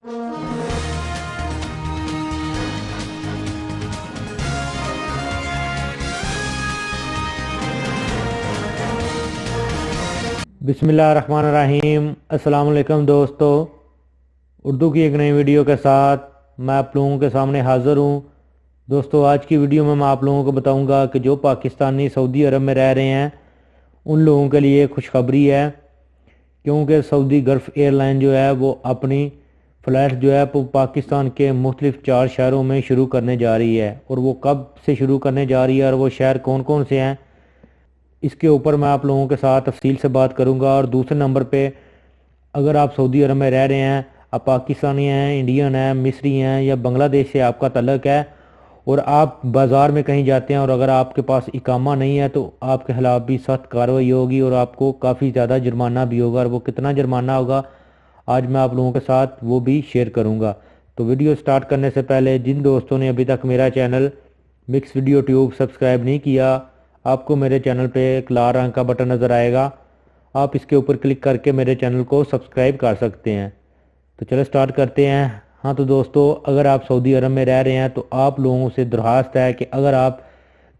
बिस्मिल्लाहिर्रहमानिर्रहीम। अस्सलाम वालेकुम दोस्तों, उर्दू की एक नई वीडियो के साथ मैं आप लोगों के सामने हाज़िर हूँ। दोस्तों, आज की वीडियो में मैं आप लोगों को बताऊंगा कि जो पाकिस्तानी सऊदी अरब में रह रहे हैं उन लोगों के लिए खुशखबरी है, क्योंकि सऊदी गल्फ़ एयरलाइन जो है वो अपनी फ़्लाइट जो है वो पाकिस्तान के मुख्तलिफ 4 शहरों में शुरू करने जा रही है। और वो कब से शुरू करने जा रही है और वो शहर कौन कौन से हैं, इसके ऊपर मैं आप लोगों के साथ तफसील से बात करूंगा। और दूसरे नंबर पे, अगर आप सऊदी अरब में रह रहे हैं, आप पाकिस्तानी हैं, इंडियन हैं, मिस्री हैं या बांग्लादेश से आपका तल्लुक़ है और आप बाज़ार में कहीं जाते हैं और अगर आपके पास इकामा नहीं है तो आपके खिलाफ भी सख्त कार्रवाई होगी और आपको काफ़ी ज़्यादा जुर्माना भी होगा। और वो कितना जुर्माना होगा आज मैं आप लोगों के साथ वो भी शेयर करूँगा। तो वीडियो स्टार्ट करने से पहले जिन दोस्तों ने अभी तक मेरा channel mix video tube subscribe नहीं किया, आपको मेरे चैनल पे एक लाल रंग का बटन नज़र आएगा, आप इसके ऊपर क्लिक करके मेरे चैनल को सब्सक्राइब कर सकते हैं। तो चलो स्टार्ट करते हैं। हाँ तो दोस्तों, अगर आप सऊदी अरब में रह रहे हैं तो आप लोगों से दरख्वास्त है कि अगर आप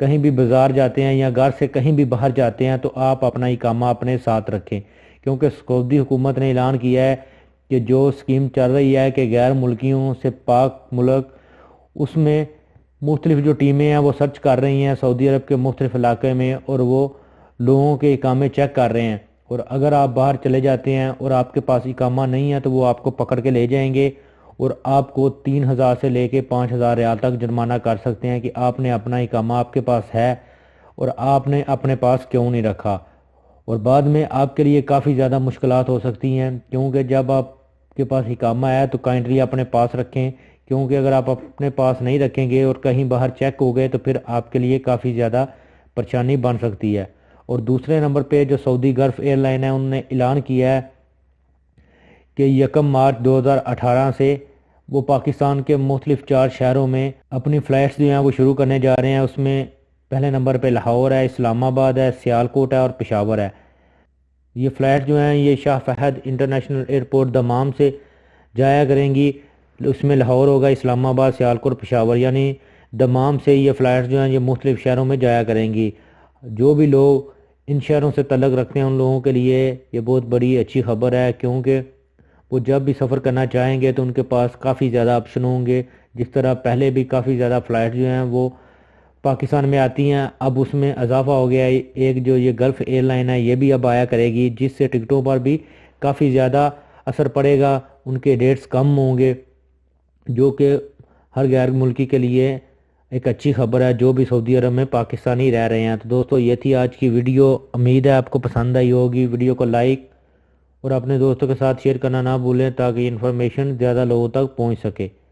कहीं भी बाज़ार जाते हैं या घर से कहीं भी बाहर जाते हैं तो आप अपना इकामा अपने साथ रखें, क्योंकि सऊदी हुकूमत ने ऐलान किया है कि जो स्कीम चल रही है कि गैर मुल्कियों से पाक मुल्क, उसमें मुख्तलिफ जो टीमें हैं वो सर्च कर रही हैं सऊदी अरब के मुख्तलिफ इलाके में और वो लोगों के इकामे चेक कर रहे हैं। और अगर आप बाहर चले जाते हैं और आपके पास इकामा नहीं है तो वो आपको पकड़ के ले जाएंगे और आपको 3,000 से लेके 5,000 रियाल तक जुर्माना कर सकते हैं कि आपने अपना इकामा आपके पास है और आपने अपने पास क्यों नहीं रखा। और बाद में आपके लिए काफ़ी ज़्यादा मुश्किलात हो सकती हैं, क्योंकि जब आपके पास इकामा है तो काइंडली अपने पास रखें, क्योंकि अगर आप अपने पास नहीं रखेंगे और कहीं बाहर चेक हो गए तो फिर आपके लिए काफ़ी ज़्यादा परेशानी बन सकती है। और दूसरे नंबर पे जो सऊदी गल्फ़ एयरलाइन है उन्होंने ऐलान किया है कि 1 मार्च 2018 से वो पाकिस्तान के मुख्तलिफ 4 शहरों में अपनी फ़्लाइट्स जो हैं वो शुरू करने जा रहे हैं। उसमें पहले नंबर पे लाहौर है, इस्लामाबाद है, सियालकोट है और पेशावर है। ये फ़्लाइट जो हैं ये Shah Fahd international airport Dammam से जाया करेंगी। उसमें लाहौर होगा, इस्लामाबाद, सियालकोट, पेशावर, यानी दमाम से ये फ़्लाइट्स जो हैं ये मुख्तलिफ शहरों में जाया करेंगी। जो भी लोग इन शहरों से तल्लुक़ रखते हैं उन लोगों के लिए ये बहुत बड़ी अच्छी खबर है, क्योंकि वो जब भी सफ़र करना चाहेंगे तो उनके पास काफ़ी ज़्यादा ऑप्शन होंगे। जिस तरह पहले भी काफ़ी ज़्यादा फ़्लाइट जो हैं वो पाकिस्तान में आती हैं, अब उसमें इजाफा हो गया है। एक जो ये गल्फ़ एयरलाइन है ये भी अब आया करेगी, जिससे टिकटों पर भी काफ़ी ज़्यादा असर पड़ेगा, उनके रेट्स कम होंगे, जो कि हर गैर मुल्की के लिए एक अच्छी खबर है जो भी सऊदी अरब में पाकिस्तानी रह रहे हैं। तो दोस्तों, ये थी आज की वीडियो, उम्मीद है आपको पसंद आई होगी। वीडियो को लाइक और अपने दोस्तों के साथ शेयर करना ना भूलें ताकि इन्फॉर्मेशन ज़्यादा लोगों तक पहुंच सके।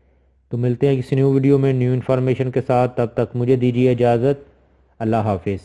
तो मिलते हैं किसी न्यू वीडियो में न्यू इन्फॉर्मेशन के साथ, तब तक मुझे दीजिए इजाज़त। अल्लाह हाफिज़।